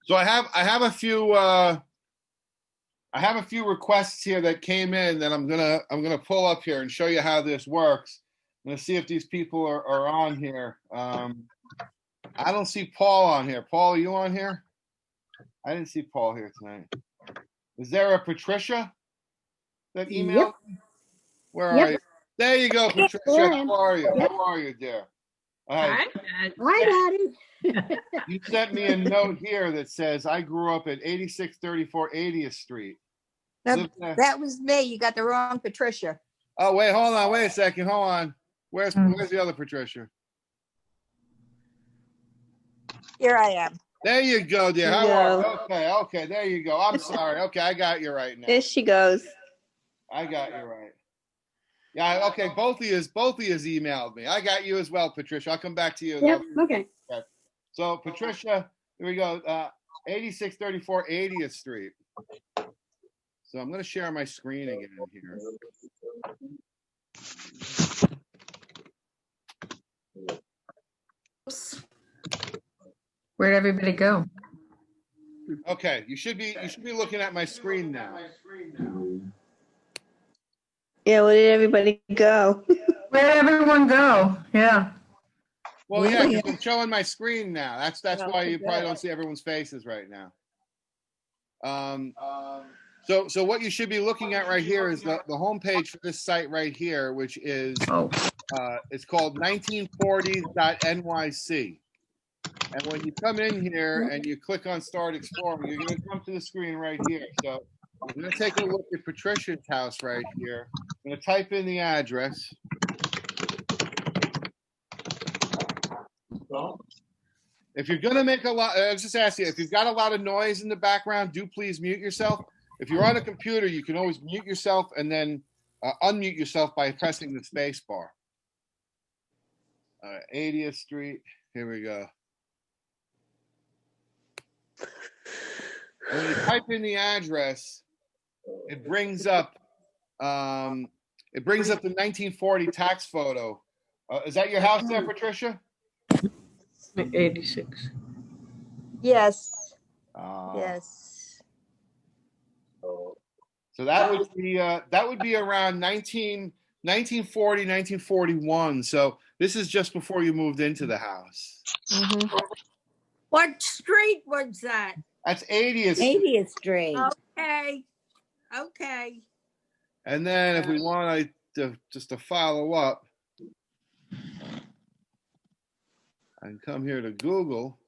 So I have a few requests here that came in that I'm gonna pull up here and show you how this works. I'm gonna see if these people are on here. I don't see Paul on here. Paul, are you on here? I didn't see Paul here tonight. Is there a Patricia that emailed? Yep. Where are you? There you go, Patricia. How are you? Yep. How are you, dear? Hi. Hi, Daddy. You sent me a note here that says I grew up at 8634 80th Street. No, that was me. You got the wrong Patricia. Oh, wait, hold on. Wait a second. Hold on. Where's the other Patricia? Here I am. There you go, dear. How are you? Okay. There you go. I'm sorry. Okay, I got you right now. There she goes. I got you right. Yeah, okay. Both of you emailed me. I got you as well, Patricia. I'll come back to you. Yep. Okay. So, Patricia, here we go. 8634 80th Street. So I'm going to share my screen again here. Oops. Where'd everybody go? Okay, you should be looking at my screen now. Yeah, where did everybody go? Where'd everyone go? Yeah. Well, yeah, because I'm showing my screen now. That's why you probably don't see everyone's faces right now. So what you should be looking at right here is the homepage for this site right here, which is it's called 1940s.nyc. And when you come in here and you click on Start Exploring, you're going to come to the screen right here. So I'm going to take a look at Patricia's house right here. I'm going to type in the address. If you're going to make a lot, I was just asking you, if you've got a lot of noise in the background, do please mute yourself. If you're on a computer, you can always mute yourself and then unmute yourself by pressing the space bar. 80th Street. Here we go. When you type in the address, it brings up the 1940 tax photo. Is that your house there, Patricia? 86. Yes. Yes. So that would be around 1940, 1941. So this is just before you moved into the house. Mm-hmm. What street was that? That's 80th. 80th Street. Okay. Okay. And then if we want to follow up, I can come here to Google.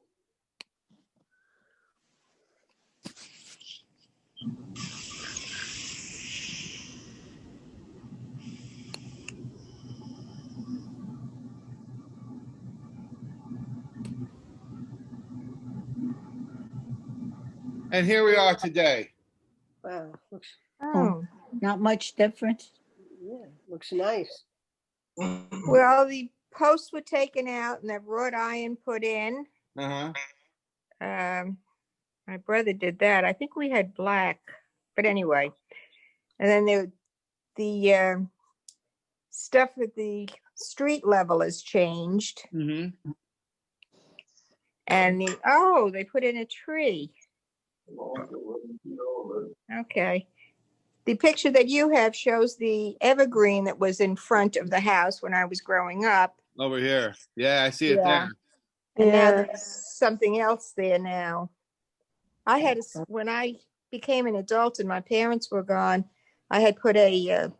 And here we are today. Wow. Not much different. Yeah, looks nice. Well, the posts were taken out and the wrought iron put in. Uh-huh. My brother did that. I think we had black, but anyway. And then the stuff at the street level has changed. Mm-hmm. And they put in a tree. Okay. The picture that you have shows the evergreen that was in front of the house when I was growing up. Over here. Yeah, I see it there. And now there's something else there now. When I became an adult and my parents were gone, I had put a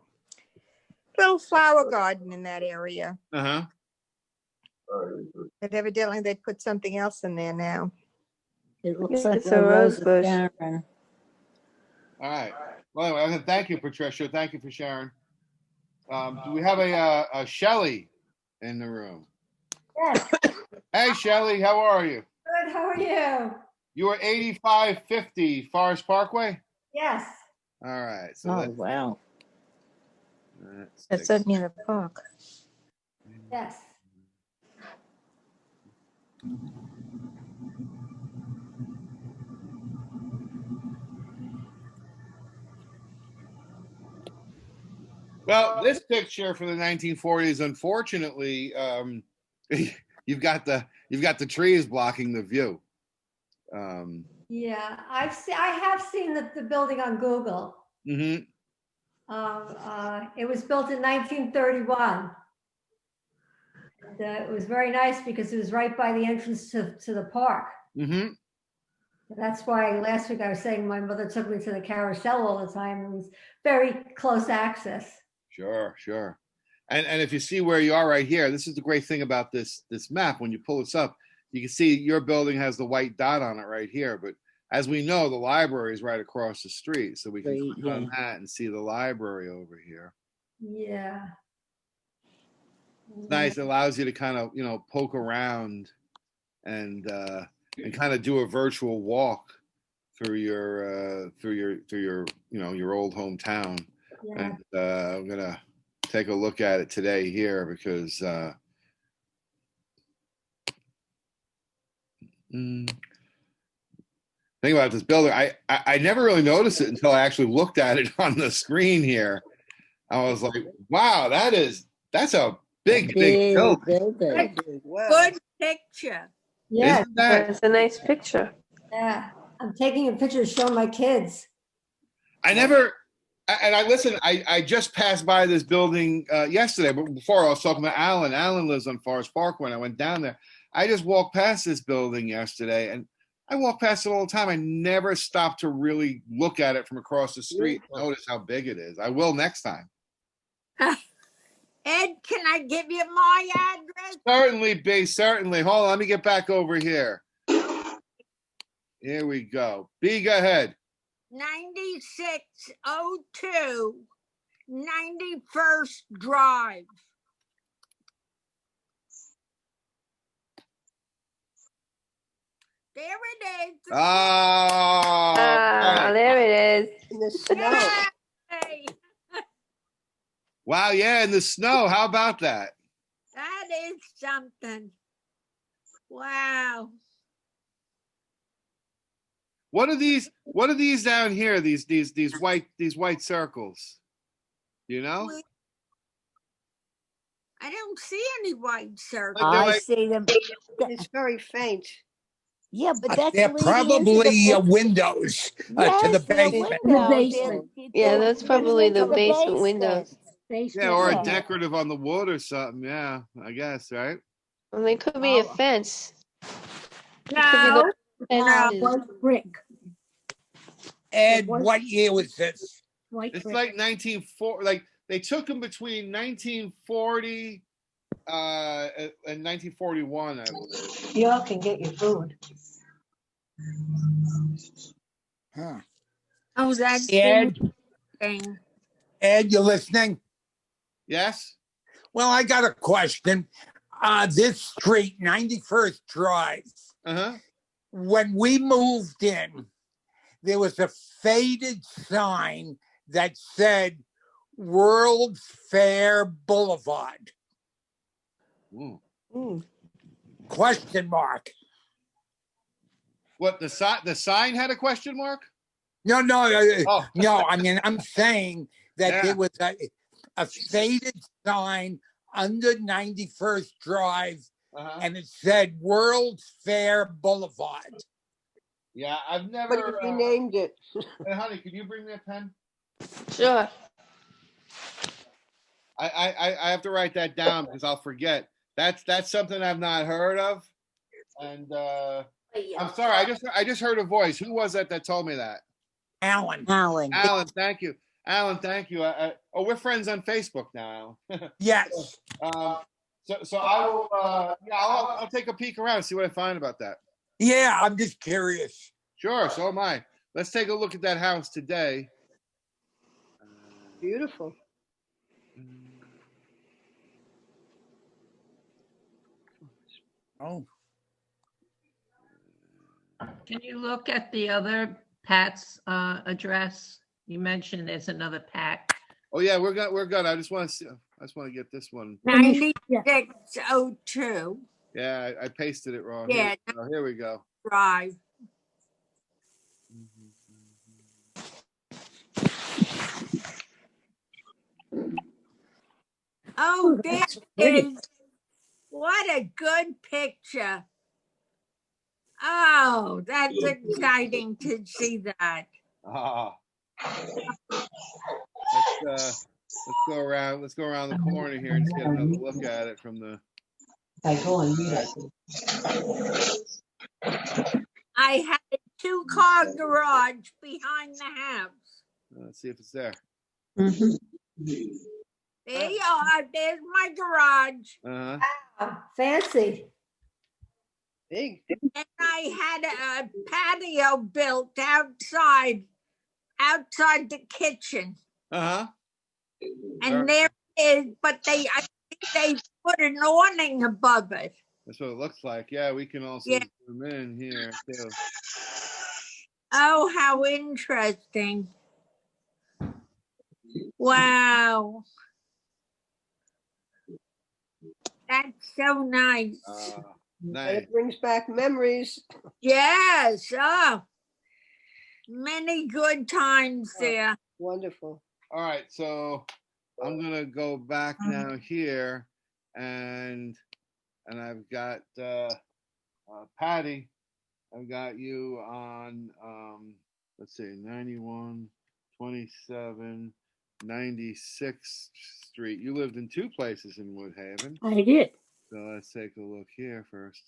little flower garden in that area. Uh-huh. But evidently they put something else in there now. It looks like It's a rose bush. All right. Well, anyway, thank you, Patricia. Thank you for sharing. Do we have a Shelley in the room? Yes. Hey, Shelley, how are you? Good. How are you? You are 8550 Forest Parkway? Yes. All right. So wow. That's up near the park. Yes. Well, this picture from the 1940s, unfortunately, you've got the trees blocking the view. Yeah, I have seen the building on Google. mhm, It was built in 1931. And, it was very nice because it was right by the entrance to the park. mhm. That's why last week I was saying my mother took me to the carousel all the time. It was very close access. Sure, sure. And if you see where you are right here, this is the great thing about this map. When you pull this up, you can see your building has the white dot on it right here. But as we know, the library is right across the street, so we can Right, click on that and see the library over here. Yeah. It's nice. It allows you to kind of poke around and kind of do a virtual walk through your your old hometown. Yeah. And I'm gonna take a look at it today here because think about this building. I never really noticed it until I actually looked at it on the screen here. I was like, wow, that's a big building. building. Wow. Good picture. Yeah. Isn't that? That's a nice picture. Yeah. I'm taking a picture to show my kids. I just passed by this building yesterday, but before I was talking about Alan. Alan lives on Forest Parkway, and I went down there. I just walked past this building yesterday, and I walk past it all the time. I never stopped to really look at it from across the street and notice how big it is. I will next time. Ed, can I give you my address? Certainly, B, certainly. Hold on, let me get back over here. Here we go. B, go ahead. 9602 91st Drive. There it is. Ah, there it is. In the snow. Yay! Wow, yeah, in the snow. How about that? That is something. Wow. What are these down here? These white circles. Do you know? I don't see any white circles. Like they're I like- see them. It's very faint. Yeah, but that's They're leading into probably the windows to the yes, they're basement. windows. Yeah, that's probably the into basement windows. Yeah, or a Yeah. decorative on the wood or something. Yeah, I guess, right? Well, they could be a fence. No, Fences. White brick. Ed, what year was this? White It's brick. like 1940. Like they took them between 1940 and 1941, I believe. Y'all can get your food. Huh. oh, that's Ed, interesting. Ed, you listening? Yes. Well, I got a question. This street, 91st Drive, Uh-huh. when we moved in, there was a faded sign that said World's Fair Boulevard. Ooh. Question mark. What the sign had a question mark? No, Oh. no. I mean, I'm saying that Yeah. there was a faded sign under 91st Drive, Uh-huh. and it said World's Fair Boulevard. Yeah, I've But never. he named it. Hey, honey, could you bring that pen? Sure. I have to write that down because I'll forget. That's something I've not heard of. And I'm sorry, I just heard a voice. Who was that told me that? Alan. Alan. Alan, thank you. Alan, thank you. We're friends on Facebook now, Alan. Yes. So I will. I'll take a peek around and see what I find about that. Yeah, I'm just curious. Sure, so am I. Let's take a look at that house today. Beautiful. Oh. Can you look at the other Pat's address? You mentioned there's another Pat. Oh yeah, we're good. I just want to get this one. 9602 Yeah, I pasted it wrong. Yeah. Here we go. Drive. Oh, there That's it pretty. is. What a good picture. Oh, that's exciting to see that. Ah. Let's go around. Let's go around the corner here and get another look at it from the. I had a 2-car garage behind the house. Let's see if it's there. There you are. There's my garage. Uh-huh. Oh, fancy. Big. And I had a patio built outside the kitchen. Uh-huh. And there is, but I think they put an awning above it. That's what it looks like. Yeah, we can also Yeah. zoom in here too. Oh, how interesting. Wow. That's so nice. And Nice. it brings back memories. Yes. Oh, many good times there. Wonderful. All right, so I'm gonna go back now here, and I've got Patty. I've got you on let's see, 91, 27, 96th Street. You lived in two places in Woodhaven. I did. So let's take a look here first.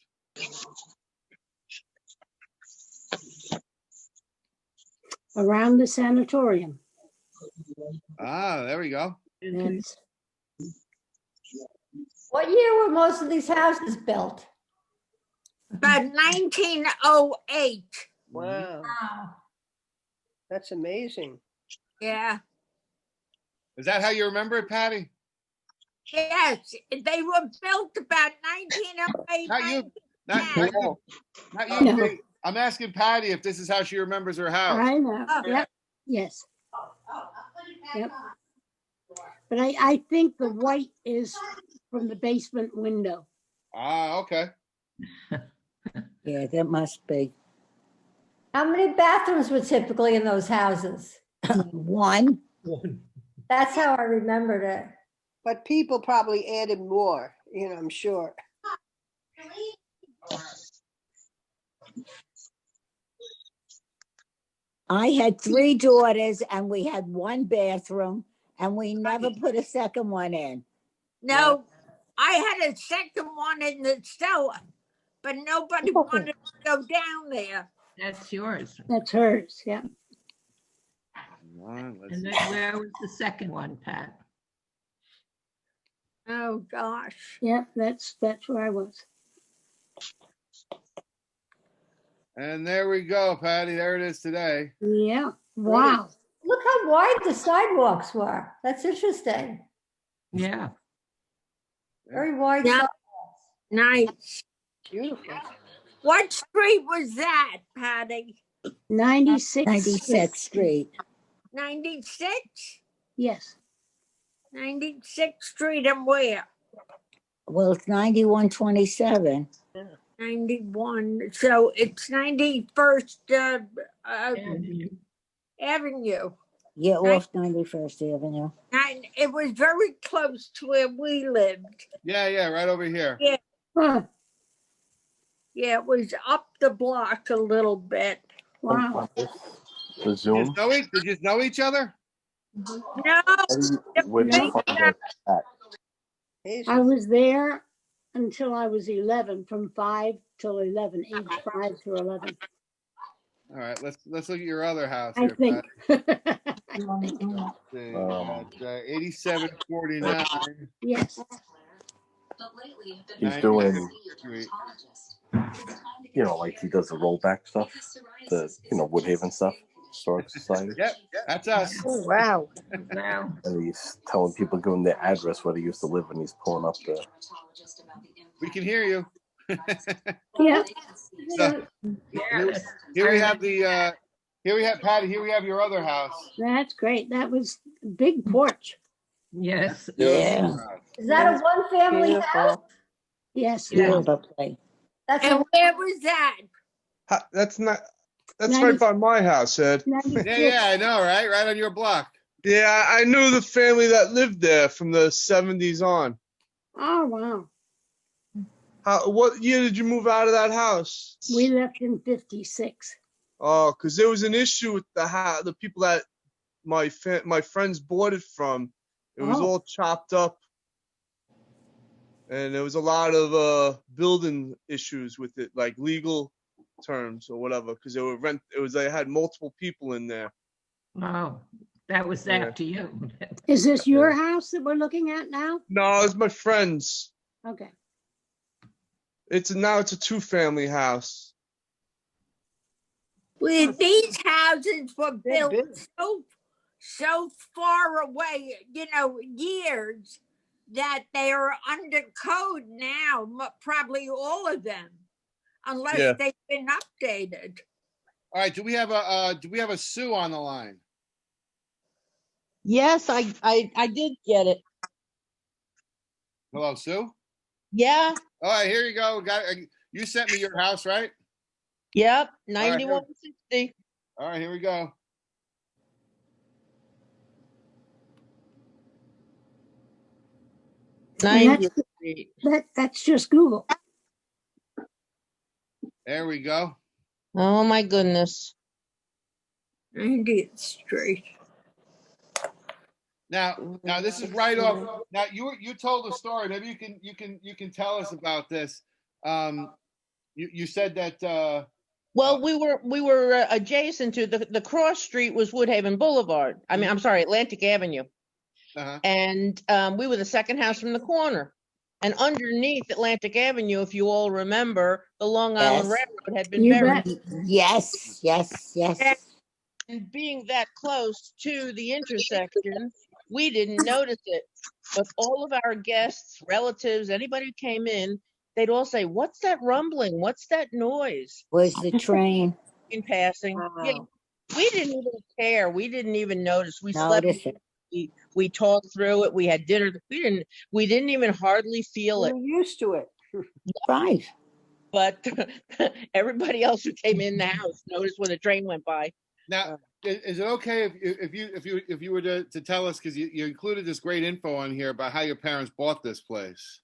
Around the sanatorium. Ah, there we go. That's What year were most of these houses built? About 1908. Wow. Wow. That's amazing. Yeah. Is that how you remember it, Patty? Yes. They were built about 1908. Not you. Not you. Not you. No. Pete. I'm asking Patty if this is how she remembers her house. I know. Oh. Yep. Yes. Yep. But I think the white is from the basement window. Ah, okay. Yeah, that must be. How many bathrooms were typically in those houses? One. That's how I remembered it. But people probably added more, I'm sure. I had 3 daughters and we had 1 bathroom and we never put a second one in. No, I had a second one in the cellar, but nobody wanted to go down there. That's yours. That's hers. Yeah. Come on, let's And see. then where was the second one, Pat? Oh, gosh. Yeah. That's where I was. And there we go, Patty. There it is today. Yeah. Wow. Look how wide the sidewalks were. That's interesting. Yeah. Very wide Yeah. sidewalks. Nice. Beautiful. What street was that, Patty? 96. 96th Street. 96? Yes. 96th Street and where? Well, it's 9127. 91. So it's 91st Avenue. Yeah, off 91st Avenue. And it was very close to where we lived. Yeah, right over here. Huh. Yeah, it was up the block a little bit. Wow. The Zoom. Did you know each other? No, Where did you find that at? I was there until I was 11, from 5 till 11, age 5 to 11. All right, let's look at your other house I here, think. Pat. See, at 8749. Yes. He's doing, 96th Street. like he does the rollback stuff, the Woodhaven stuff, Historical Society. Yep, that's us. Oh, wow. Wow. And he's telling people, giving their address where he used to live, and he's pulling up the. We can hear you. Yeah. So, Yeah. here we have Patty. Here we have your other house. That's great. That was a big porch. Yes. Yeah. Is that a one-family house? Yes. Yeah. Probably. That's and a, where was that? That's Ninety- right by my house, Ed. 96. Yeah, I know, right? Right on your block. Yeah, I knew the family that lived there from the 70s on. Oh, wow. What year did you move out of that house? We left in 56. Oh, because there was an issue with the people that my friends bought it from. It was Oh. all chopped up, and there was a lot of building issues with it, like legal terms or whatever, because they had multiple people in there. Oh, that was Yeah. after you. Is this your house that we're looking at now? No, it's my friends. Okay. Now it's a 2-family house. Well, these houses were They're built big. so far away, years, that they're under code now, probably all of them, unless Yeah. they've been updated. All right, do we have a Sue on the line? Yes, I did get it. Hello, Sue? Yeah. All right, here you go. You sent me your house, right? Yep. All right, 9160. All right, here we go. And that's just Google. There we go. Oh my goodness. 90th Street. Now this is right off. Now you told the story. Maybe you can tell us about this. You said that. Well, we were adjacent to the cross street was Woodhaven Boulevard. I mean, I'm sorry, Atlantic Avenue. Uh-huh. And we were the second house from the corner. And underneath Atlantic Avenue, if you all remember, the Long Island Railroad had been buried. Yes. And being that close to the intersection, we didn't notice it. But all of our guests, relatives, anybody who came in, they'd all say, "What's that rumbling? What's that noise?" Was the train. In passing. Wow. Yeah, we didn't even care. We didn't even notice. We Notice slept. We talked through it. We had dinner. We didn't even hardly feel it. We're used to it. Right. But everybody else who came in the house noticed when the train went by. Now, is it okay if you were to tell us, because you included this great info on here about how your parents bought this place?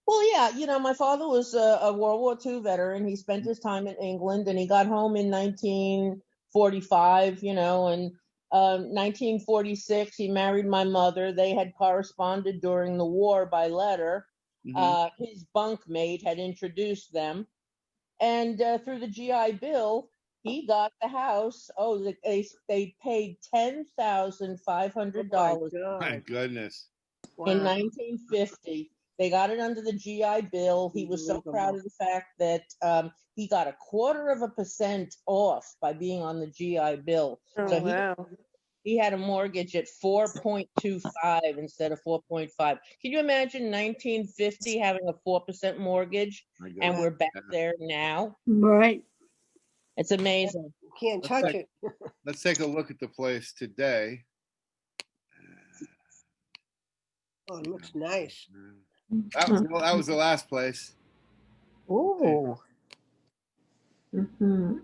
Well, yeah, my father was a World War II veteran. He spent his time in England, and he got home in 1945. And 1946 he married my mother. They had corresponded during the war by letter. Mm-hmm. His bunkmate had introduced them, and through the GI Bill, he got the house. Oh, they paid $10,500 My goodness. in 1950. They got it under the GI Bill. He was so proud of the fact that he got 1/4% off by being on the GI Bill. Oh, So wow. he had a mortgage at 4.25 instead of 4.5. Can you imagine 1950 having a 4% mortgage? My goodness. And we're back there now. Right. It's amazing. You can't touch it. Let's take a look at the place today. Oh, it looks nice. That was the last place. Ooh. Mm-hmm.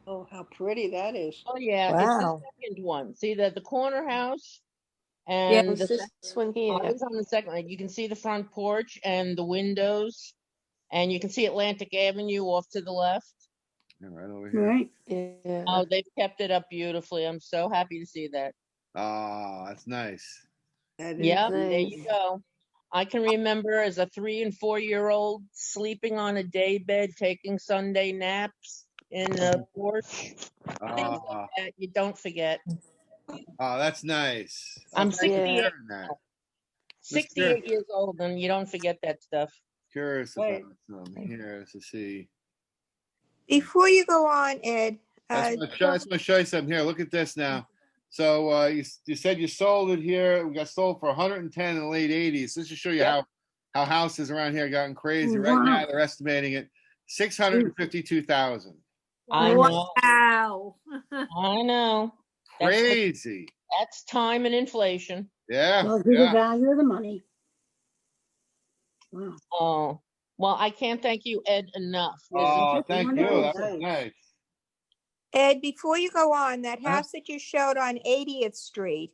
Oh, how pretty that is. Oh yeah, Wow. it's the second one. See the corner house Yeah, and it's this one here. I was on the second one. You can see the front porch and the windows, and you can see Atlantic Avenue off to the left. Yeah, right over here. Right. Yeah. Oh, they've kept it up beautifully. I'm so happy to see that. Oh, that's nice. That is Yep, nice. there you go. I can remember as a 3 and 4 year old sleeping on a day bed, taking Sunday naps in the porch. Things like that you don't forget. Oh, that's nice. I'm Thanks for 68 sharing that. 68 years old, and you don't forget that stuff. Curious Right. about something here to see. Before you go on, Ed, I just want to show you something here. Look at this now. So you said you sold it here. We got sold for 110 in the late 80s. This should show you how houses around here gotten crazy. Right now they're estimating it 652,000. I know. Wow. I know. Crazy. That's time and inflation. Yeah. Well, to the value of the money. Wow. Oh, well, I can't thank you, Ed, enough. Oh, thank you. That was Nice. nice. Ed, before you go on, that house that you showed on 80th Street,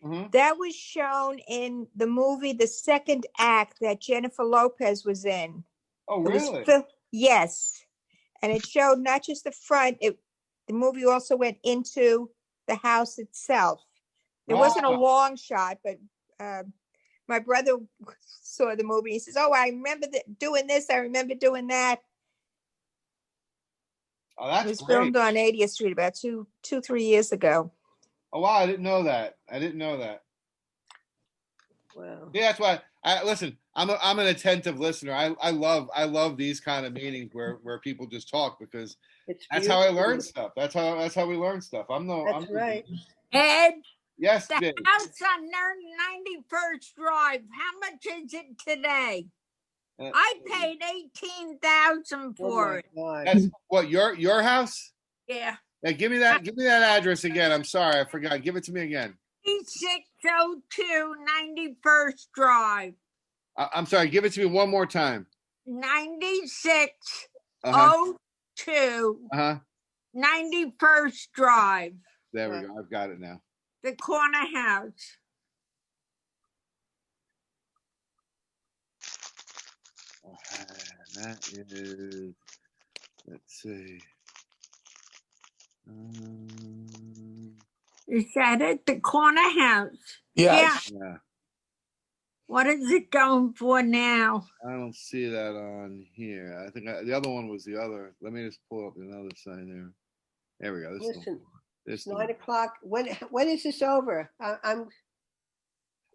Mhm. That was shown in the movie, the second act that Jennifer Lopez was in. Oh, It was really? yes. And it showed not just the front, the movie also went into the house itself. It wasn't a Wow. long shot, but my brother saw the movie. He says, "Oh, I remember doing this. I remember doing that." Oh, It that's was great. filmed on 80th Street about 3 years ago. Oh, wow, I didn't know that. I didn't know that. Wow. Yeah, that's why. Listen. I'm an attentive listener. I love these kind of meetings where people just talk, because It's that's how I beautiful. learn stuff. That's how we learn stuff. That's right. Ed, Yes, the Jay. house on 91st Drive, how much is it today? I paid $18,000 Oh for my it. God. That's what your house? Yeah. Yeah, give me that address again. I'm sorry, I forgot. Give it to me again. 3602 91st Drive. I'm sorry. Give it to me one more time. 9602 91st Drive. There we go. I've got it now. The corner house. That is. Let's see. Is that it? The corner house? Yes. Yeah. What is it going for now? I don't see that on here. I think the other one was the other. Let me just pull up another sign there. There we go. Listen, This it's 9 o'clock. When is this over? I'm.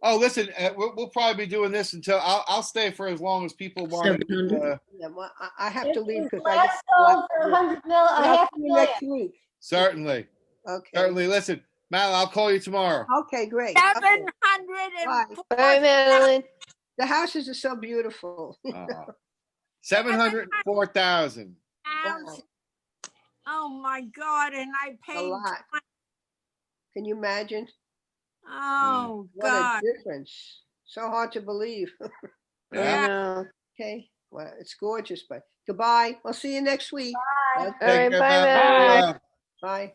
Oh, listen, we'll probably be doing this until I'll stay for as long as people want. Yeah, well, I have to leave because I Last just sold for 100 mil, a I'll half see you million. next week. Certainly. Okay. Certainly. Listen, Mal, I'll call you tomorrow. Okay, great. 704. Bye, Madeline. The houses are so beautiful. 704,000. Wow. Oh my God! And I A paid. lot. Can you imagine? Oh What God! a difference. So hard to believe. Yeah. Okay. Well, it's gorgeous, but goodbye. I'll see you next week. All right, Take bye, care, Mal. Madeline. Bye.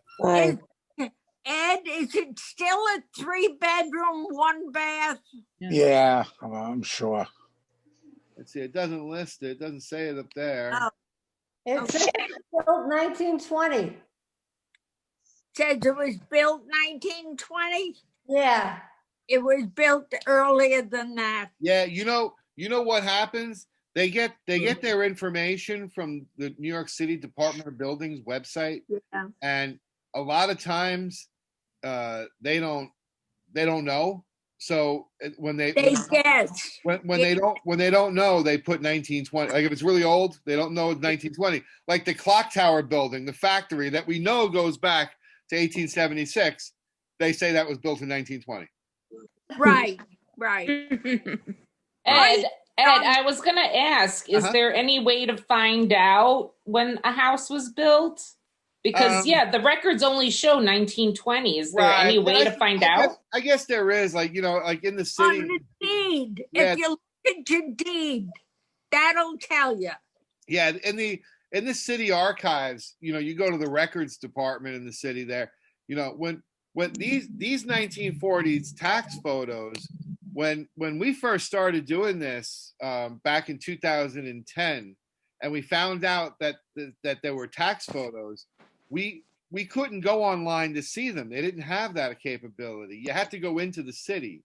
Is, Ed, is it still a 3-bedroom, 1 bath? Yeah, I'm sure. Let's see. It doesn't list it. It doesn't say it up there. Oh. It's built 1920. Says it was built 1920. Yeah. It was built earlier than that. Yeah, you know what happens? They get their information from the New York City Department of Buildings website, Yeah. and a lot of times they don't know. So when they guess when they don't know, they put 1920. Like if it's really old, they don't know it's 1920. Like the clock tower building, the factory that we know goes back to 1876, they say that was built in 1920. Right, right. Ed, I was gonna ask, is there any way to find out when a house was built? Because the records only show 1920. Is there any way to find out? I guess there is, like in the city. On the deed. Yeah. If you look at your deed, that'll tell you. Yeah, in the city archives, you go to the records department in the city there. When these 1940s tax photos, when we first started doing this back in 2010, and we found out that there were tax photos, we couldn't go online to see them. They didn't have that capability. You had to go into the city,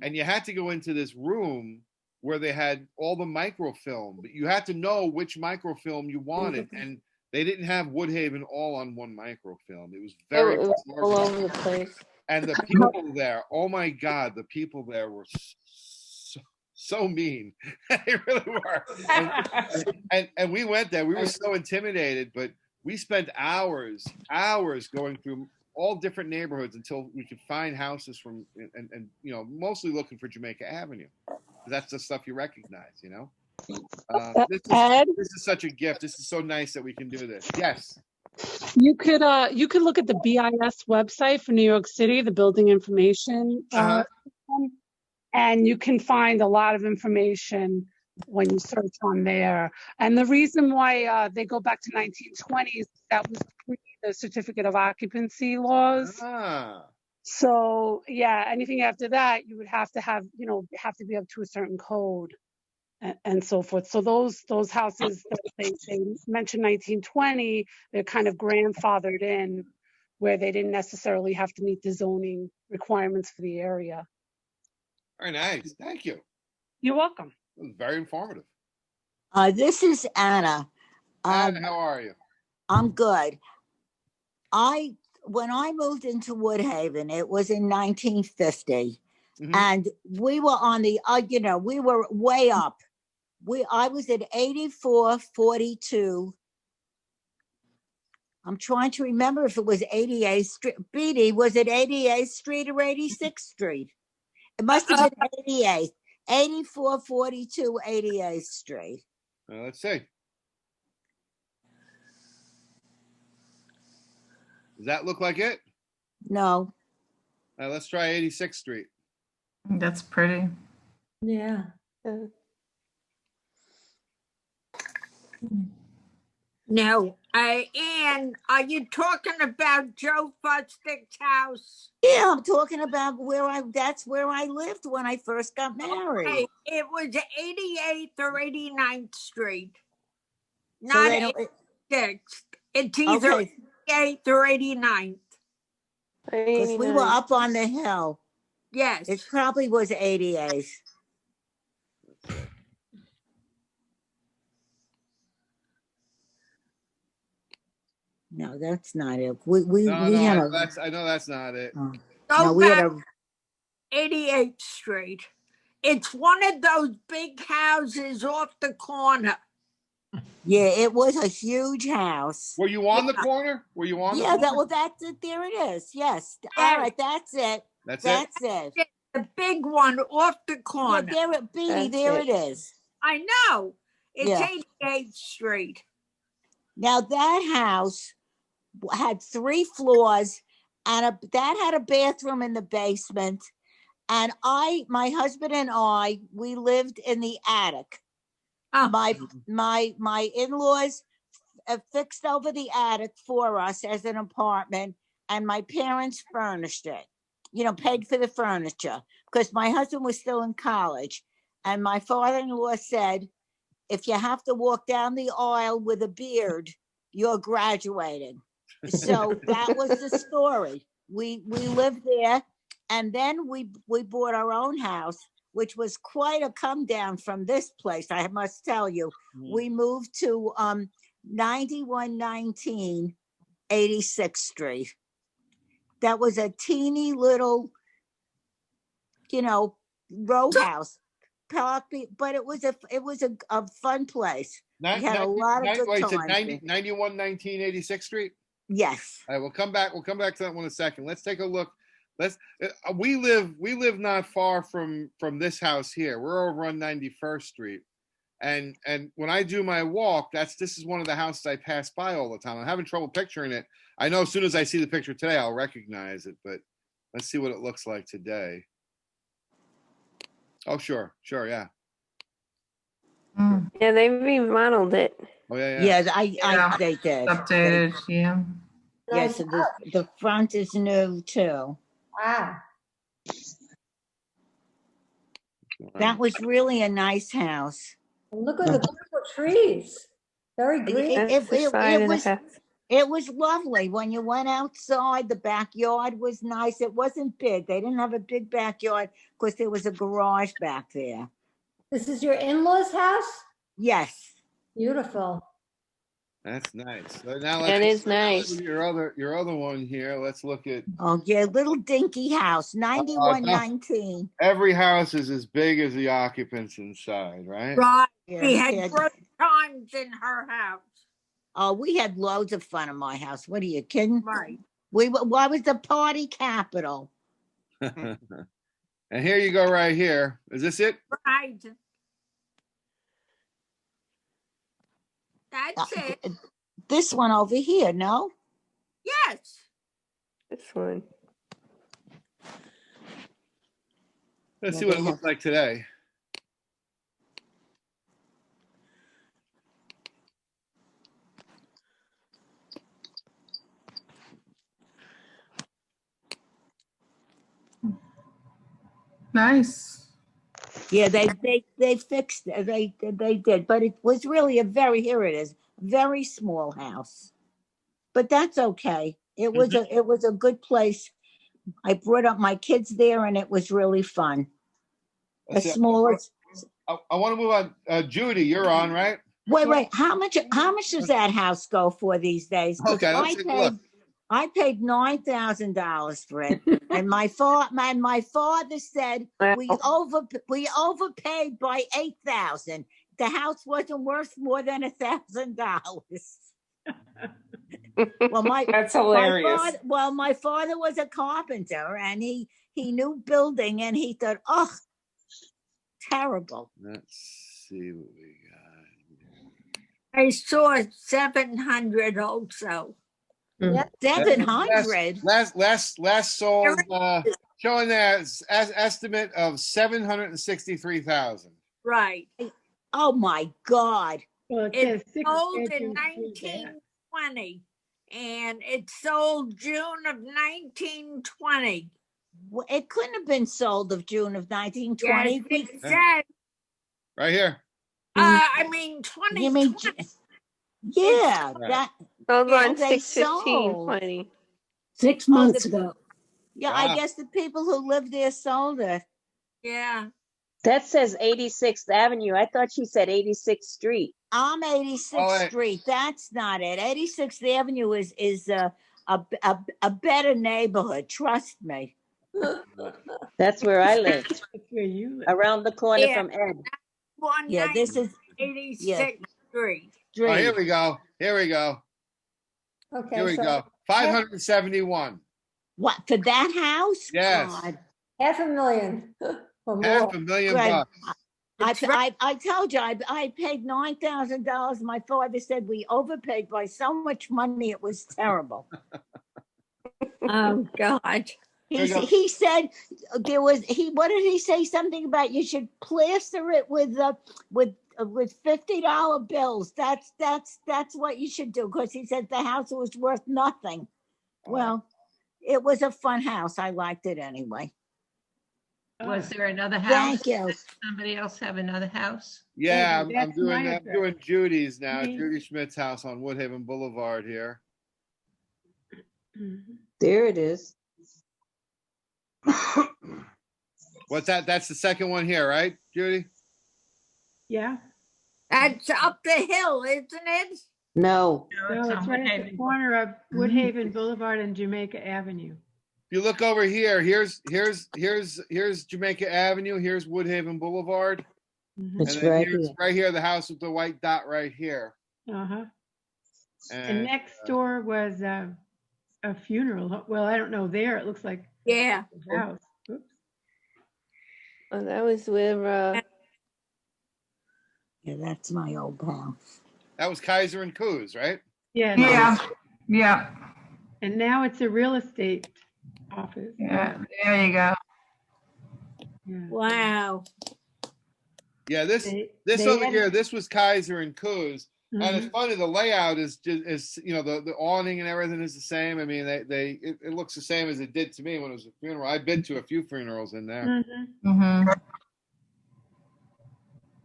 and you had to go into this room where they had all the microfilm, but you had to know which microfilm you wanted, and they didn't have Woodhaven all on one microfilm. It was very It was all over the place. And the people there, oh my God, the people there were so mean. They really were. And we went there. We were so intimidated, but we spent hours going through all different neighborhoods until we could find houses from, and mostly looking for Jamaica Avenue. That's the stuff you recognize, This is such a gift. This is so nice that we can do this. Yes. You could look at the BIS website for New York City, the building information, and you can find a lot of information when you search on there. And the reason why they go back to 1920s, that was pre the certificate of occupancy laws. So yeah, anything after that, you would have to have, have to be up to a certain code and so forth. So those houses that they mentioned 1920, they're kind of grandfathered in, where they didn't necessarily have to meet the zoning requirements for the area. Very nice. Thank you. You're welcome. It was very informative. This is Anna. Anna, how are you? I'm good. When I moved into Woodhaven, it was in 1950, and we were on the, we were way up. I was at 8442. I'm trying to remember if it was 88th Street. Beatty, was it 88th Street or 86th Street? It must have been 88th. 8442 88th Street. Let's see. Does that look like it? No. Let's try 86th Street. That's pretty. Yeah. Now, Anne, are you talking about Joe Fustig's house? Yeah, I'm talking about that's where I lived when I first got married. Okay, it was 88th or 89th Street. So Not they don't- 86th. It's either Okay. 88th or 89th. Because we were up on the hill. Yes. It probably was 88. No, that's not it. We No, had I know that's not it. no, we had a 88th Street. It's one of those big houses off the corner. yeah, it was a huge house. Were you on the corner? Were you on? Yeah, the corner? that's it. There it is. Yes. All right, that's it. That's it. The big one off the Yeah, corner. there it, Beatty, there it is. I know. It's Yeah. 88th Street. Now that house had 3 floors, and that had a bathroom in the basement. And my husband and I, we lived in the attic. My in-laws fixed over the attic for us as an apartment, and my parents furnished it. Paid for the furniture because my husband was still in college, and my father-in-law said, "If you have to walk down the aisle with a beard, you're graduating." So that was the story. We lived there, and then we bought our own house, which was quite a come down from this place, I must tell you. We moved to 9119 86th Street. That was a teeny little, row house, but it was a fun place. We had a lot of good times. 9119 86th Street. Yes. All right, we'll come back to that one in a second. Let's take a look. We live not far from this house here. We're over on 91st Street. And when I do my walk, this is one of the houses I pass by all the time. I'm having trouble picturing it. I know as soon as I see the picture today, I'll recognize it, but let's see what it looks like today. Oh, sure, yeah. Yeah, they remodeled it. Oh yeah. Yeah, they did. Updated, yeah. Yeah, so the front is new too. Wow. That was really a nice house. And look at the beautiful trees. Very green. It was lovely. When you went outside, the backyard was nice. It wasn't big. They didn't have a big backyard because there was a garage back there. This is your in-laws' house? Yes. Beautiful. That's nice. So now That is nice. Your other one here. Let's look at. Oh yeah, little dinky house, 9119. Every house is as big as the occupants inside, right? Right. Yeah, We had great times in her house. Oh, we had loads of fun in my house. What are you kidding? Right. I was the party capital. And here you go right here. Is this it? Right. That's it. This one over here, no? Yes. This one. Let's see what it looks like today. nice. Yeah, they fixed it. They did, but it was really here it is, very small house. But that's okay. It was a good place. I brought up my kids there, and it was really fun. Let's see. As small as. I want to move on. Judy, you're on, right? Wait. How much does that house go for these days? 'Cause Okay, let's take a look. I paid $9,000 for it, and my father said we overpaid by $8,000. The house wasn't worth more than $1,000. Well, That's hilarious. My father was a carpenter, and he knew building, and he thought, oh, terrible. Let's see what we got. I saw 700 also. Yeah, 700. Last sold, showing that as estimate of 763,000. Right. Oh my God. Well, It sold in 1920 and it sold June of 1920. It couldn't have been sold of June of 1920. Yes, it said. Right here. I mean 2020. You mean, yeah, that. Hold on, they 6/15/20. 6 months ago. Yeah, Wow. I guess the people who live there sold it. Yeah. That says 86th Avenue. I thought she said 86th Street. I'm 86th Street. That's not it. 86th Avenue is a better neighborhood. Trust me. That's where I live. That's where you live. Around the corner Yeah. from Ed. Yeah, this is 86th Street. Oh, here we go. Okay. Here we so go. 571. What, for that house? Yes. God. $500,000 or more. $500,000. I told you I paid $9,000. My father said we overpaid by so much money it was terrible. Oh God. He said there was what did he say? Something about you should plaster it with $50 bills. That's what you should do, because he said the house was worth nothing. Well, it was a fun house. I liked it anyway. Was there another house? Thank you. Did somebody else have another house? Yeah, I'm That's doing my I'm doing Judy's now. Mhm. Judy Schmidt's house on Woodhaven Boulevard here. There it is. What's that? That's the second one here, right, Judy? Yeah. That's up the hill, isn't it? No. No, it's right at the corner of Woodhaven Boulevard and Jamaica Avenue. If you look over here, here's Jamaica Avenue. Here's Woodhaven Boulevard. It's and then right here's here. right here, the house with the white dot right here. Uh-huh. And And next door was a funeral. Well, I don't know there. It looks like Yeah. a house. Oops. Oh, that was where Yeah, that's my old house. that was Kaiser and Coos, right? Yes. Yeah. And now it's a real estate office. Yeah. There you go. Yeah. Wow. Yeah, this They over had- here, this was Kaiser and Coos. And it's Mhm. funny, the layout is just the awning and everything is the same. I mean, it looks the same as it did to me when it was a funeral. I've been to a few funerals in there. Mhm. Mm-hmm.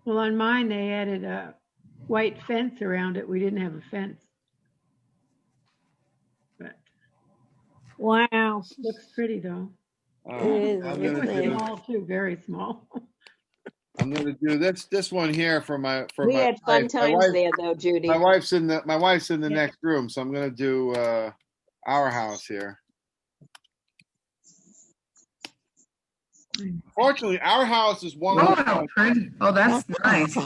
Well, on mine, they added a white fence around it. We didn't have a fence. But Wow. looks pretty though. All It is, right, it looks nice. Small too, very small. I'm gonna do this one here for my We had fun wife. My times wife- there though, Judy. My wife's in the Yeah. next room, so I'm gonna do our house here. Fortunately, our house is one of the Oh, pretty. Oh, that's nice.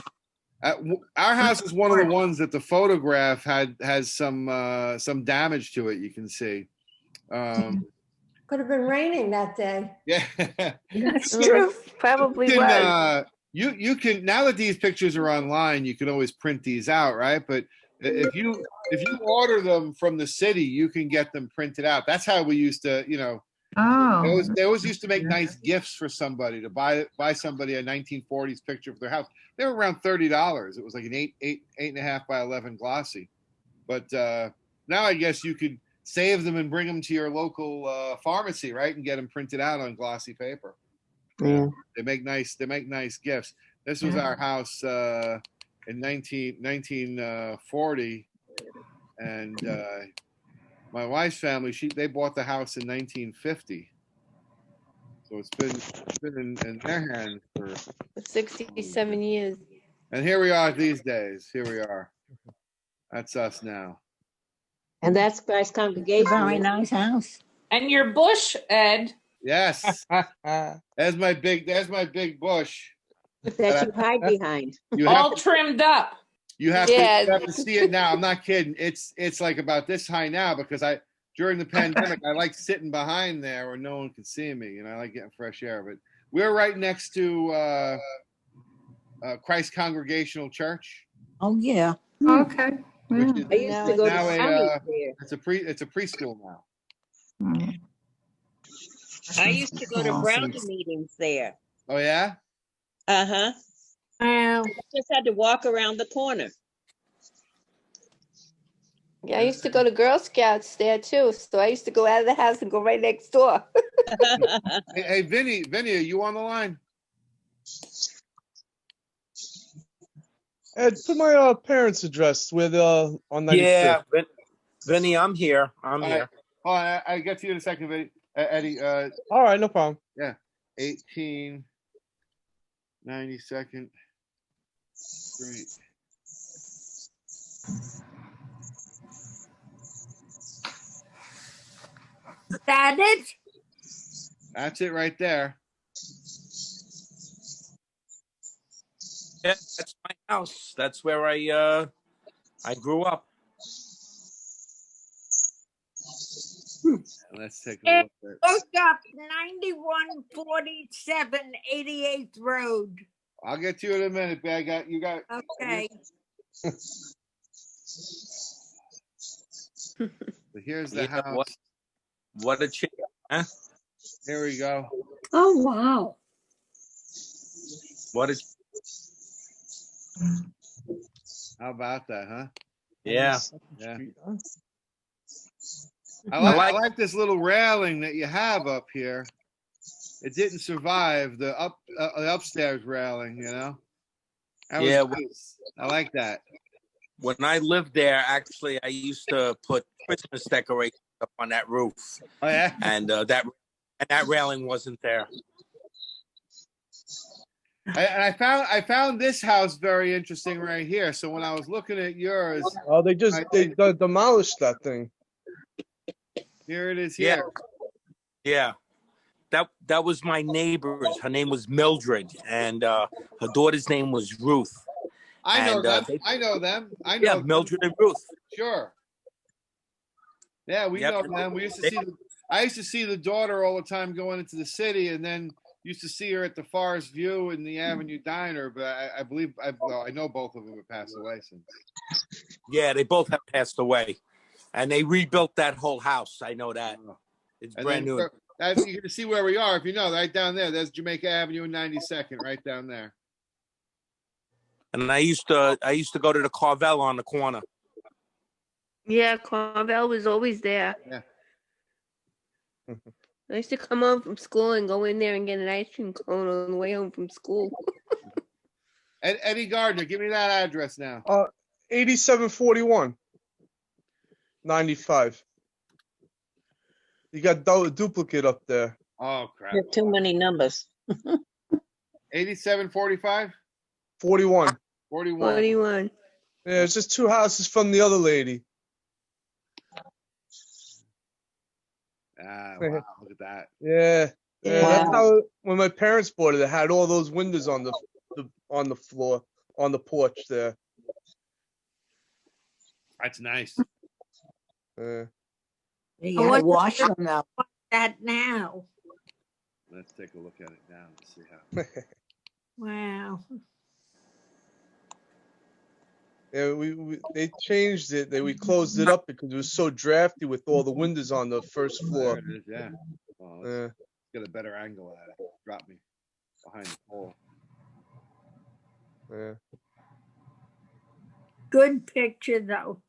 our house is one of the ones that the photograph has some damage to it. You can see. Could have been raining that day. Yeah, That's true. Probably you was. can, you can, now that these pictures are online, you can always print these out, right? But if you order them from the city, you can get them printed out. That's how we used to, Oh. they always used to make nice gifts for somebody to buy somebody a 1940s picture for their house. They were around $30. It was like an 8.5 by 11 glossy. But now I guess you could save them and bring them to your local pharmacy, right, and get them printed out on glossy paper. Yeah. They make nice gifts. This was our house in 1940, and my wife's family they bought the house in 1950. So it's been in their hands for 67 years. And here we are these days. Here we are. That's us now. And that's Christ Congregation. Very nice house. And your bush, Ed. Yes. There's my big bush. That you hide behind. All trimmed up. You have to see it now. I'm not kidding. It's like about this high now because during the pandemic I like sitting behind there where no one can see me, and I like getting fresh air. But we're right next to Christ Congregational Church. Oh yeah. Okay. Which Yeah. is I used to go to now Sunny's there. it's a preschool now. I used to go to Brownie meetings there. Oh yeah? Uh-huh. Wow. I just had to walk around the corner. Yeah, I used to go to Girl Scouts there too. So I used to go out of the house and go right next door. Hey, Vinny, are you on the line? Ed, put my parents' address with on 95th. Yeah, Vinny, I'm here. I'm here. Oh, I get to you in a second, Vinny. Eddie. All right, no problem. Yeah, 1892nd Street. Is that it? That's it right there. Yeah, that's my house. That's where I grew up. Let's take a look. Look up 9147 88th Road. I'll get to you in a minute, but you got. Okay. But here's the house. What a change, huh? Here we go. Oh, wow. What a How about that, huh? yeah. Yeah. I like this little railing that you have up here. It didn't survive the upstairs railing, you know. That was nice. I like that. When I lived there, actually, I used to put Christmas decorations up on that roof. Oh yeah. And that railing wasn't there. I found this house very interesting right here. So when I was looking at yours, Oh, they demolished that thing. Here it is. Here. Yeah. That was my neighbor's. Her name was Mildred, and her daughter's name was Ruth. I know them. I know them. I know them. Mildred and Ruth. Sure. Yeah, we know them. We used to see. I used to see the daughter all the time going into the city, and then used to see her at the Forest View and the Avenue Diner. But I believe I know both of them have passed away since. Yeah, they both have passed away, and they rebuilt that whole house. I know that. It's brand new. You can see where we are if you know. Right down there, there's Jamaica Avenue and 92nd, right down there. And I used to go to the Carvel on the corner. Yeah, Carvel was always there. Yeah. I used to come home from school and go in there and get an ice cream cone on the way home from school. Eddie Gardner, give me that address now. 8741 95. You got duplicate up there. Oh crap! You have too many numbers. 8745. 41. 41. Yeah, it's just two houses from the other lady. Ah, wow, look at that. Yeah. That's how when my parents bought it, it had all those windows on the floor, on the porch there. That's nice. Yeah. You gotta wash them though. That now. Let's take a look at it now and see how. Wow. Yeah, they changed it. We closed it up because it was so drafty with all the windows on the first floor. There it is, yeah. Well, let's get a better angle at it. Drop me behind the pole. Yeah. Good picture though.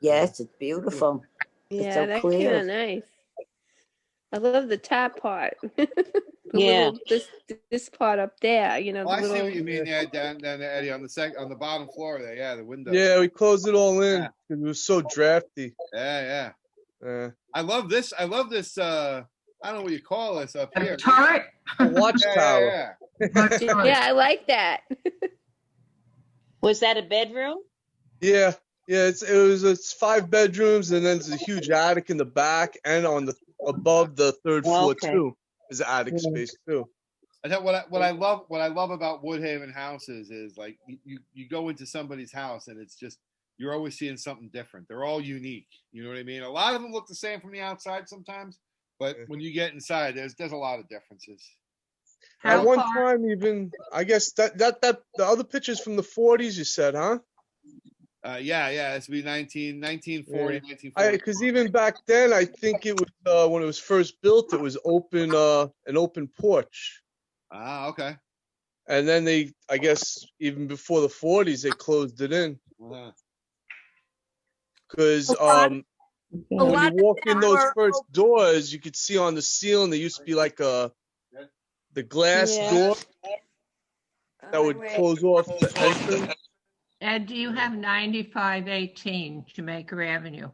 Yes, it's beautiful. Yeah, it's so that clear. came out nice. I love the top part. Yeah. This part up there, you know, Oh, the I see little. what you mean. Yeah, down there, Eddie, on the bottom floor there. Yeah, the window. Yeah, we closed it all in Yeah. because it was so drafty. Yeah. I love this. I love this. I don't know what you call this up here. Turret? A watchtower. Yeah, I like that. Was that a bedroom? Yeah. It's 5 bedrooms, and then there's a huge attic in the back, and above the third floor Okay. too is attic space too. I tell you what I love about Woodhaven houses is like you go into somebody's house and it's just you're always seeing something different. They're all unique. You know what I mean? A lot of them look the same from the outside sometimes, but when you get inside, there's a lot of differences. At one time, even I guess that the other pictures from the 40s you said, huh? Yeah, it's be 1940, 1940. Because even back then, I think it was when it was first built, it was open, an open porch. Ah, okay. And then I guess even before the 40s, they closed it in. Because when you walk in those first doors, you could see on the ceiling there used to be like the glass door that would close off the entrance. Ed, do you have 9518 Jamaica Avenue?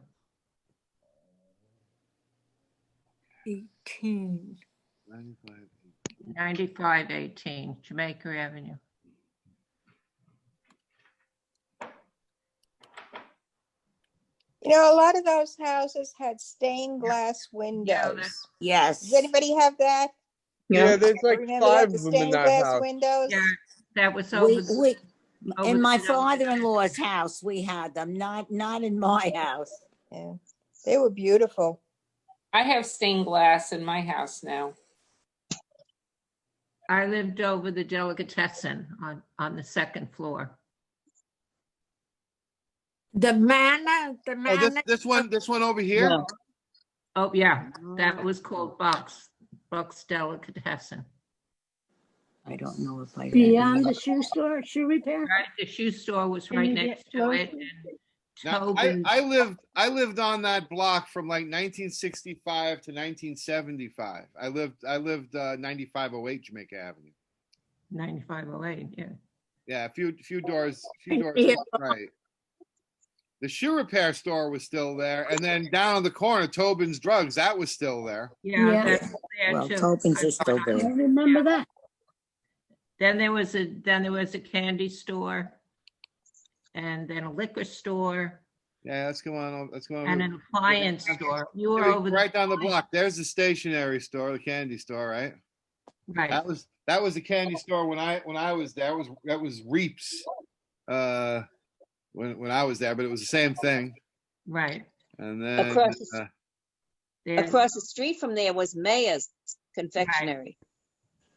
18. 9518 Jamaica Avenue. You know, a lot of those houses had stained glass windows. Yes. Does anybody have that? Yeah, there's like Remember 5 the of them in stained that glass house. windows? Yeah, that was over. In my father-in-law's house, we had them. Not in my house. Yeah, they were beautiful. I have stained glass in my house now. I lived over the delicatessen on the second floor. The manor. Oh, this one over here. No. Oh yeah, that was called Buck's Delicatessen. I don't know if I. Beyond the shoe store, shoe repair? Right, the shoe store was Can right you next get to it. closer? Now, I lived on that block from like 1965 to 1975. I lived 9508 Jamaica Avenue. 9508, yeah. Yeah, a few doors Yeah. right. The shoe repair store was still there, and then down on the corner, Tobin's Drugs, that was still there. Yeah, that's there Well, too. Tobin's is still I there. remember that. Then there was a candy store, and then a liquor store, Yeah, let's go on. and an appliance store. You were over right down the block. There's the stationery store, the candy store, right? Right. That was the candy store when I was there. That was Reeps. When I was there, but it was the same thing. Right. And then Across the street from there was Mayor's Confectionery.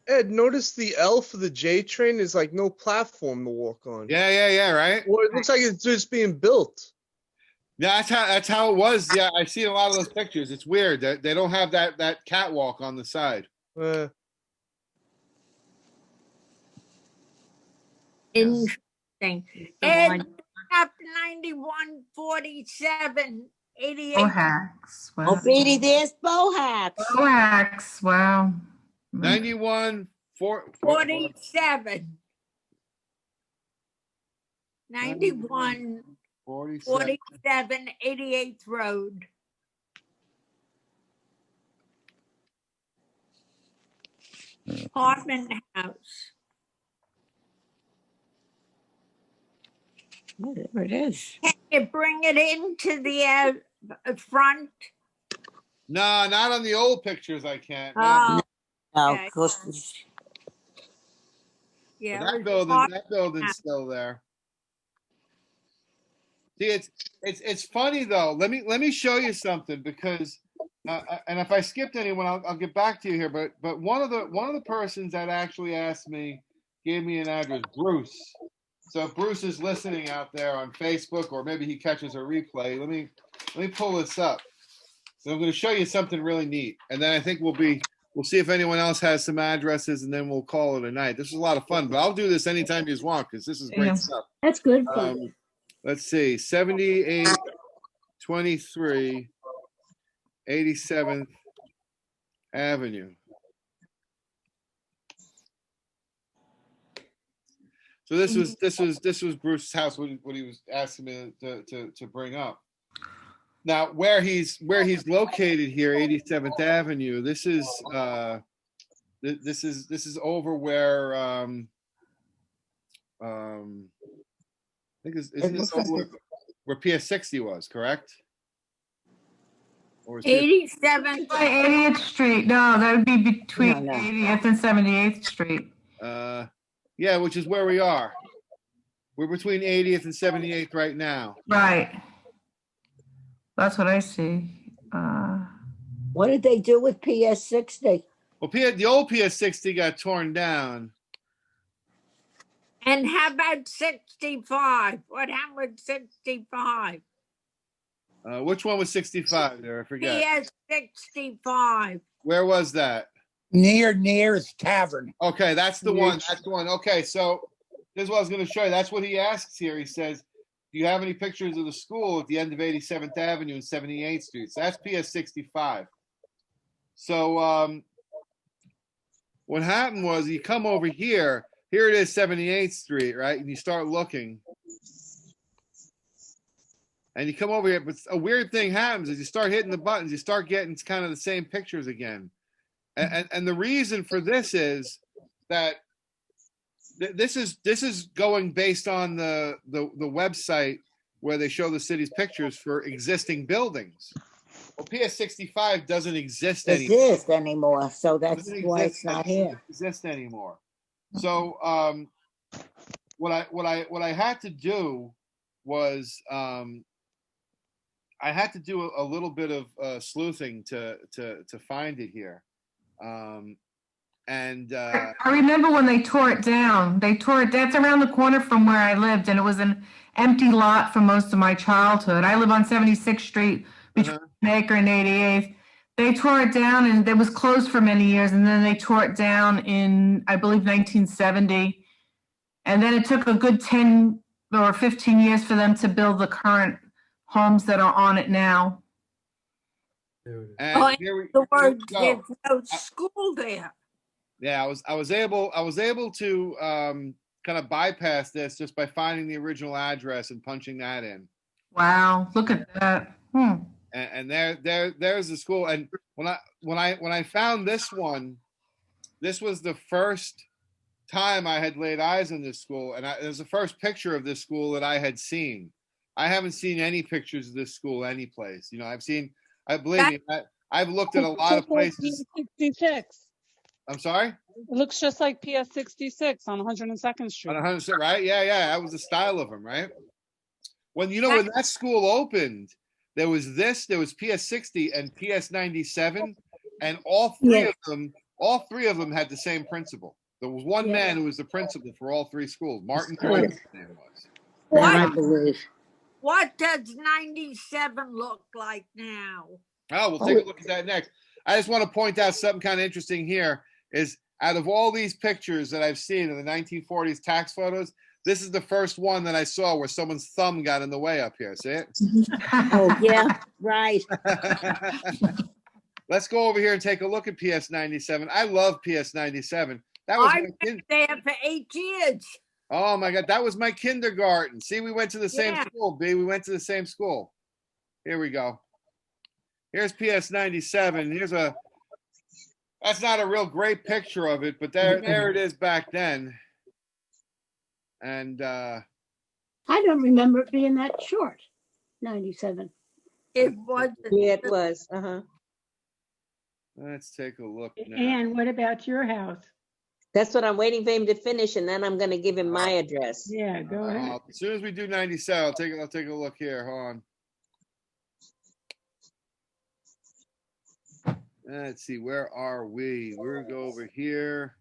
Ed, notice the L for the J train is like no platform to walk on. Yeah, right. Well, it looks like it's just being built. Yeah, that's how it was. Yeah, I see a lot of those pictures. It's weird that they don't have that catwalk on the side. Interesting. Ed, up 9147 88. Bohax. Wow. Oh, Beatty, there's Bohax. Bohax. Wow. 91 47. 91 47 88th Road. Apartment house. Whatever it is. Can you bring it into the front? No, not on the old pictures. I can't. Oh, No, okay. of course. Yeah, But it was that building's still there. See, it's funny though. Let me show you something because, and if I skipped anyone, I'll get back to you here. But one of the persons that actually asked me gave me an address, Bruce. So if Bruce is listening out there on Facebook, or maybe he catches a replay, let me pull this up. So I'm going to show you something really neat, and then I think we'll see if anyone else has some addresses, and then we'll call it a night. This is a lot of fun, but I'll do this anytime you want because this is great stuff. That's good. Let's see, 7823 87th Avenue. So this was Bruce's house. What he was asking me to bring up. Now where he's located here, 87th Avenue. This is over where I think isn't this over where PS 60 was, correct? Or is it 87th. By 80th Street. No, that would be between 80th and 78th Street. yeah, which is where we are. We're between 80th and 78th right now. Right. That's what I see. What did they do with PS 60? Well, the old PS 60 got torn down. And how about 65? What happened with 65? Which one was 65 there? I forget. PS 65. Where was that? Near Near's Tavern. Okay, that's the one. That's the one. Okay, so this is what I was going to show you. That's what he asks here. He says, do you have any pictures of the school at the end of 87th Avenue and 78th Street? So that's PS 65. So what happened was you come over here. Here it is, 78th Street, right? And you start looking. And you come over here, but a weird thing happens is you start hitting the buttons, you start getting kind of the same pictures again. And the reason for this is that this is going based on the website where they show the city's pictures for existing buildings. Well, PS 65 doesn't exist anymore, so that's why it's not here. Doesn't exist anymore. So what I had to do was I had to do a little bit of sleuthing to find it here. I remember when they tore it down. That's around the corner from where I lived, and it was an empty lot for most of my childhood. I live on 76th Street between Maker and 88th. They tore it down, and it was closed for many years, and then they tore it down in, I believe, 1970. And then it took a good 10 or 15 years for them to build the current homes that are on it now. And the word, there's no school there. Yeah, I was able to kind of bypass this just by finding the original address and punching that in. Wow, look at that. And there's the school. And when I found this one, this was the first time I had laid eyes on this school, and it was the first picture of this school that I had seen. I haven't seen any pictures of this school anyplace. You know, I've looked at a lot of places. 66. I'm sorry? It looks just like PS 66 on 102nd Street. On 100th, right? Yeah. That was the style of them, right? When that school opened, there was PS 60 and PS 97, and all three of them had the same principal. There was one man who was the principal for all three schools. Martin Clinton's name was. I believe. What does 97 look like now? Oh, we'll take a look at that next. I just want to point out something kind of interesting here is out of all these pictures that I've seen of the 1940s tax photos, this is the first one that I saw where someone's thumb got in the way up here. See it? Oh, yeah, right. Let's go over here and take a look at PS 97. I love PS 97. I've been there for 8 years. Oh my God, that was my kindergarten. See, we went to the same school, B. We went to the same school. Here we go. Here's PS 97. That's not a real great picture of it, but there it is back then. And I don't remember it being that short. 97. It was. Yeah, it was. Let's take a look now. And what about your house? That's what I'm waiting for him to finish, and then I'm going to give him my address. Yeah, go ahead. As soon as we do 97, I'll take a look here. Hold on. Let's see, where are we? We're going to go over here.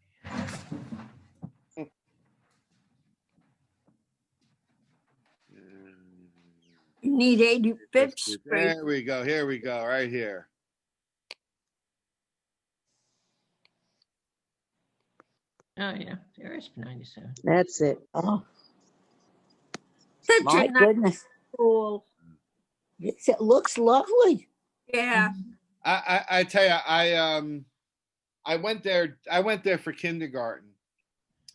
You need 85th Street. There we go. Here we go. Right here. Oh, yeah, there is 97. That's it. Oh, Such my a nice goodness. school. It looks lovely. Yeah. I tell you, I went there for kindergarten,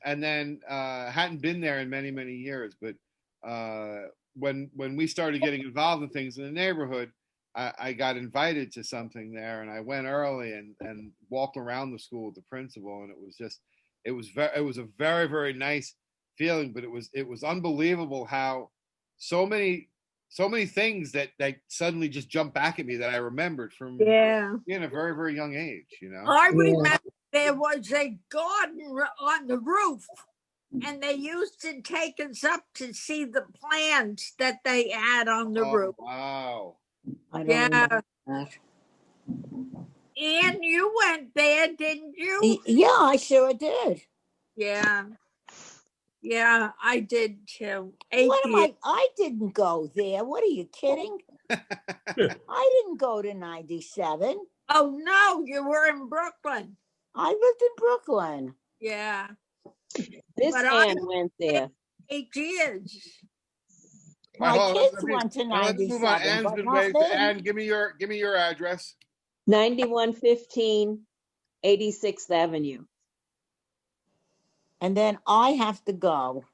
and then hadn't been there in many, many years. But when we started getting involved in things in the neighborhood, I got invited to something there, and I went early and walked around the school with the principal, and it was a very, very nice feeling. But it was unbelievable how so many things that suddenly just jumped back at me that I remembered from being a very, very young age. I remember there was a garden on the roof, and they used to take us up to see the plants that they had on the roof. Wow. I don't Yeah. remember that. Ann, you went there, didn't you? Yeah, I sure did. Yeah. Yeah, I did too. I didn't go there. What are you kidding? I didn't go to 97. Oh no, you were in Brooklyn. I lived in Brooklyn. Yeah. This But Ann went there. 8 years. My Well, kids let me- went to let's move on. 97, Ann's but been not waiting. me. Ann, give me your address. 9115 86th Avenue. And then I have to go.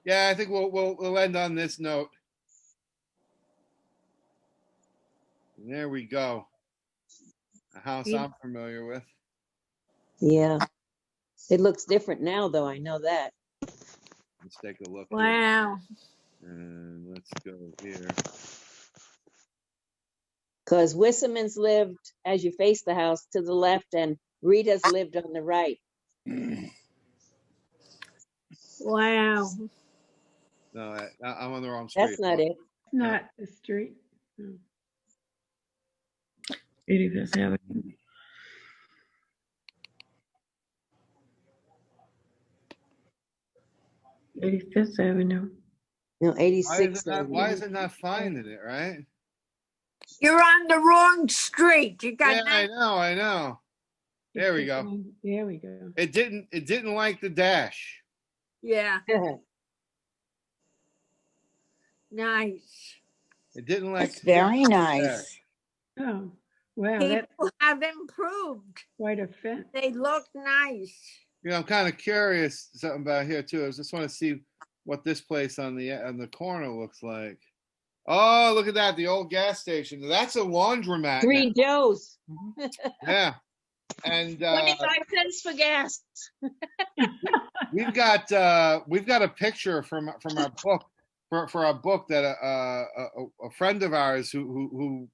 Yeah, I think we'll end on this note. And there we go. A house I'm familiar with. Yeah. It looks different now, though. I know that. Let's take a look. Wow. Here. And let's go here. Because Wisserman's lived, as you face the house, to the left, and Rita's lived on the right. Wow. No, I'm on the wrong street. That's not it. Not the street. No. 85th Avenue. Fifth Avenue. No, 86th Why is it not finding it, right? You're on the wrong street. You got I know. There we go. There we go. It didn't like the dash. Yeah. Nice. It didn't like. It's very nice. Oh, wow. People have improved. Quite a fit. They look nice. I'm kind of curious something about here too. I just want to see what this place on the corner looks like. Oh, look at that! The old gas station. That's a laundromat. Three Joes. Yeah, and 25 cents for gas. we've got a picture from our book for our book that a friend of ours who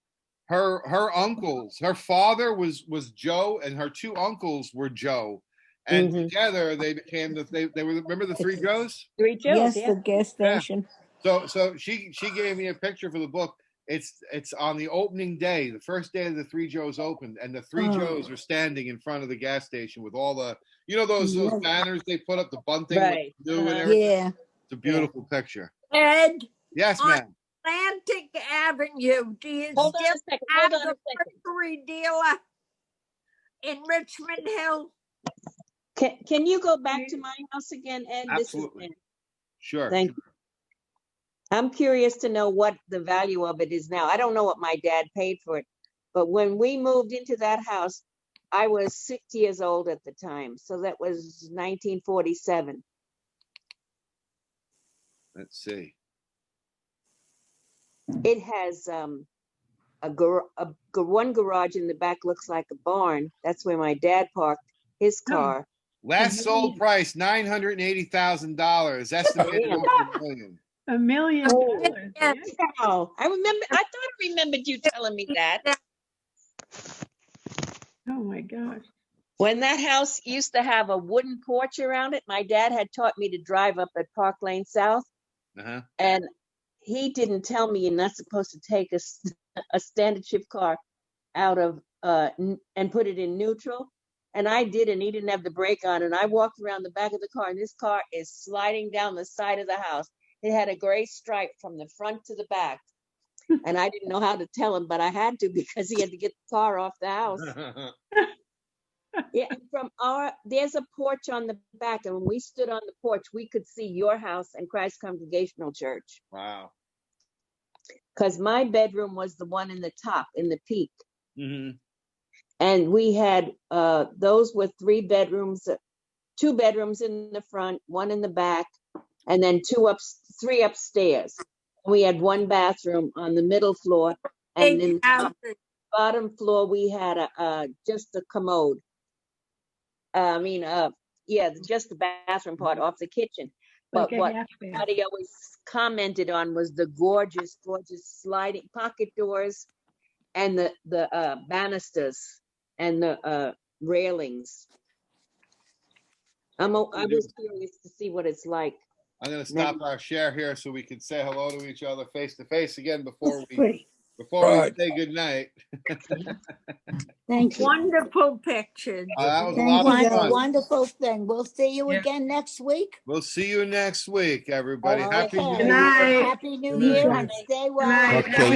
her uncles, her father was Joe, and her two uncles were Joe. And together they became they were, remember the Three Joes? Three Joes, yes, the gas station. Yeah. So she gave me a picture for the book. It's on the opening day, the first day of the Three Joes opened, and the Three Joes are standing in front of the gas station with all the those banners they put up, the bunting right. with new and everything. Yeah. It's a beautiful picture. Ed. Yes, ma'am. Atlantic Avenue. Do you Hold on a second. have Hold on a the second. grocery dealer in Richmond Hill? Can you go back to my house again, Ed? Absolutely. This is Sure. Thank you. I'm curious to know what the value of it is now. I don't know what my dad paid for it, but when we moved into that house, I was 6 years old at the time. So that was 1947. Let's see. It has one garage in the back looks like a barn. That's where my dad parked his car. Last sold price $980,000. Estimated over $1 million. $1 million. Wow. I thought I remembered you telling me that. Oh my gosh. When that house used to have a wooden porch around it, my dad had taught me to drive up at Park Lane South. And he didn't tell me you're not supposed to take a standard shift car out of and put it in neutral. And I did, and he didn't have the brake on. And I walked around the back of the car, and this car is sliding down the side of the house. It had a gray stripe from the front to the back. And I didn't know how to tell him, but I had to because he had to get the car off the house. Yeah, and there's a porch on the back. And when we stood on the porch, we could see your house and Christ Congregational Church. Wow. Because my bedroom was the one in the top, in the peak. And we had those were 3 bedrooms, 2 bedrooms in the front, 1 in the back, and then 3 upstairs. We had 1 bathroom on the middle floor, and in the bottom floor we had just a commode. Just the bathroom part off the kitchen. But what everybody always commented on was the gorgeous sliding pocket doors and the banisters and the railings. I was curious to see what it's like. I'm going to stop our share here so we can say hello to each other face to face again before we say good night. Thank you. Wonderful pictures. That was a lot of fun. Wonderful thing. We'll see you again next week. We'll see you next week, everybody. Happy New Okay. Year. Happy New Year and stay well. Okay.